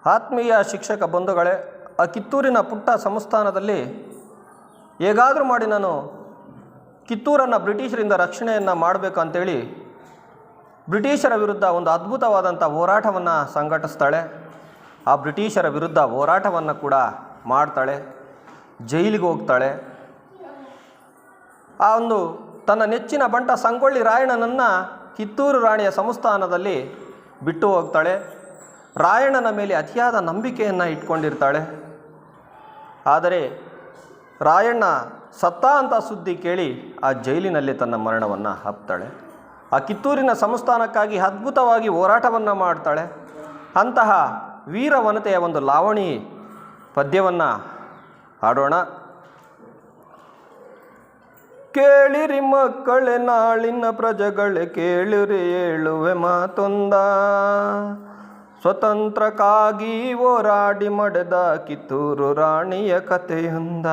ಆತ್ಮೀಯ ಶಿಕ್ಷಕ ಬಂಧುಗಳೇ, ಆ ಕಿತ್ತೂರಿನ ಪುಟ್ಟ ಸಂಸ್ಥಾನದಲ್ಲಿ ಹೇಗಾದರೂ ಮಾಡಿ ನಾನು ಕಿತ್ತೂರನ್ನು ಬ್ರಿಟಿಷರಿಂದ ರಕ್ಷಣೆಯನ್ನು ಮಾಡಬೇಕು ಅಂತೇಳಿ ಬ್ರಿಟಿಷರ ವಿರುದ್ಧ ಒಂದು ಅದ್ಭುತವಾದಂಥ ಹೋರಾಟವನ್ನು ಸಂಘಟಿಸ್ತಾಳೆ. ಆ ಬ್ರಿಟಿಷರ ವಿರುದ್ಧ ಹೋರಾಟವನ್ನು ಕೂಡ ಮಾಡ್ತಾಳೆ, ಜೈಲಿಗೆ ಹೋಗ್ತಾಳೆ. ಆ ಒಂದು ತನ್ನ ನೆಚ್ಚಿನ ಬಂಟ ಸಂಗೊಳ್ಳಿ ರಾಯಣ್ಣನನ್ನು ಕಿತ್ತೂರು ರಾಣಿಯ ಸಂಸ್ಥಾನದಲ್ಲಿ ಬಿಟ್ಟು ಹೋಗ್ತಾಳೆ. ರಾಯಣ್ಣನ ಮೇಲೆ ಅತಿಯಾದ ನಂಬಿಕೆಯನ್ನು ಇಟ್ಕೊಂಡಿರ್ತಾಳೆ. ಆದರೆ ರಾಯಣ್ಣ ಸತ್ತ ಅಂತ ಸುದ್ದಿ ಕೇಳಿ ಆ ಜೈಲಿನಲ್ಲಿ ತನ್ನ ಮರಣವನ್ನು ಅಪ್ತಾಳೆ. ಆ ಕಿತ್ತೂರಿನ ಸಂಸ್ಥಾನಕ್ಕಾಗಿ ಅದ್ಭುತವಾಗಿ ಹೋರಾಟವನ್ನು ಮಾಡ್ತಾಳೆ. ಅಂತಹ ವೀರವನತೆಯ ಒಂದು ಲಾವಣಿ ಪದ್ಯವನ್ನು ಹಾಡೋಣ. ಕೇಳಿರಿ ಮಕ್ಕಳೇ ನಾಳಿನ ಪ್ರಜೆಗಳೇ, ಕೇಳಿರಿ ಹೇಳುವೆ ಮಾತೊಂದ. ಸ್ವತಂತ್ರಕ್ಕಾಗಿ ಹೋರಾಡಿ ಮಡೆದ ಕಿತ್ತೂರು ರಾಣಿಯ ಕಥೆಯೊಂದ.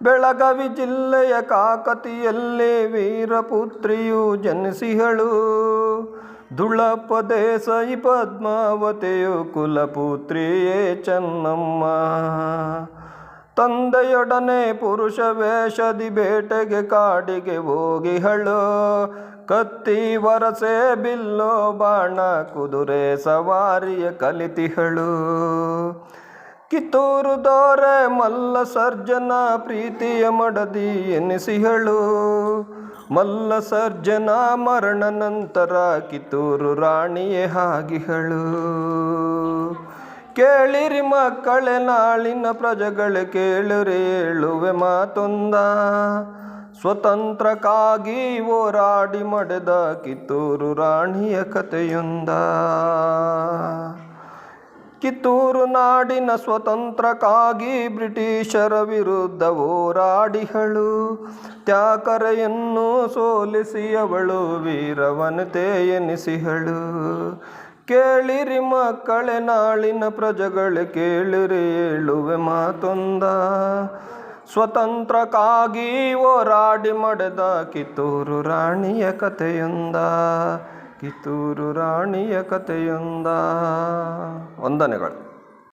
ಬೆಳಗಾವಿ ಜಿಲ್ಲೆಯ ಕಾಕತಿಯಲ್ಲೇ ವೀರಪುತ್ರಿಯು ಜನಿಸಿಹಳು. ದುಳಪ ದೇಸಾಯಿ ಪದ್ಮಾವತಿಯು ಕುಲಪುತ್ರಿಯೇ ಚೆನ್ನಮ್ಮ. ತಂದೆಯೊಡನೆ ಪುರುಷ ವೇಷದಿ ಬೇಟೆಗೆ ಕಾಡಿಗೆ ಹೋಗಿಹಳು. ಕತ್ತಿ ವರಸೆ ಬಿಲ್ಲೋ ಬಾಣ ಕುದುರೆ ಸವಾರಿಯ ಕಲಿತಿಹಳು. ಕಿತ್ತೂರು ದೊರೆ ಮಲ್ಲ ಸರ್ಜನ ಪ್ರೀತಿಯ ಮಡದಿ ಎನಿಸಿಹಳು. ಮಲ್ಲ ಸರ್ಜನ ಮರಣ ನಂತರ ಕಿತ್ತೂರು ರಾಣಿಯೇ ಆಗಿಹಳು. ಕೇಳಿರಿ ಮಕ್ಕಳೇ ನಾಳಿನ ಪ್ರಜೆಗಳೇ, ಕೇಳಿರಿ ಹೇಳುವೆ ಮಾತೊಂದ. ಸ್ವತಂತ್ರಕ್ಕಾಗಿ ಹೋರಾಡಿ ಮಡೆದ ಕಿತ್ತೂರು ರಾಣಿಯ ಕಥೆಯೊಂದ. ಕಿತ್ತೂರು ನಾಡಿನ ಸ್ವತಂತ್ರಕ್ಕಾಗಿ ಬ್ರಿಟಿಷರ ವಿರುದ್ಧ ಹೋರಾಡಿಹಳು. ತ್ಯಾಕರೆಯನ್ನು ಸೋಲಿಸಿ ಅವಳು ವೀರವನತೆ ಎನಿಸಿಹಳು. ಕೇಳಿರಿ ಮಕ್ಕಳೇ ನಾಳಿನ ಪ್ರಜೆಗಳೇ, ಕೇಳಿರಿ ಹೇಳುವೆ ಮಾತೊಂದ. ಸ್ವತಂತ್ರಕ್ಕಾಗಿ ಹೋರಾಡಿ ಮಡೆದ ಕಿತ್ತೂರು ರಾಣಿಯ ಕಥೆಯೊಂದ. ಕಿತ್ತೂರು ರಾಣಿಯ ಕಥೆಯೊಂದ. ವಂದನೆಗಳು.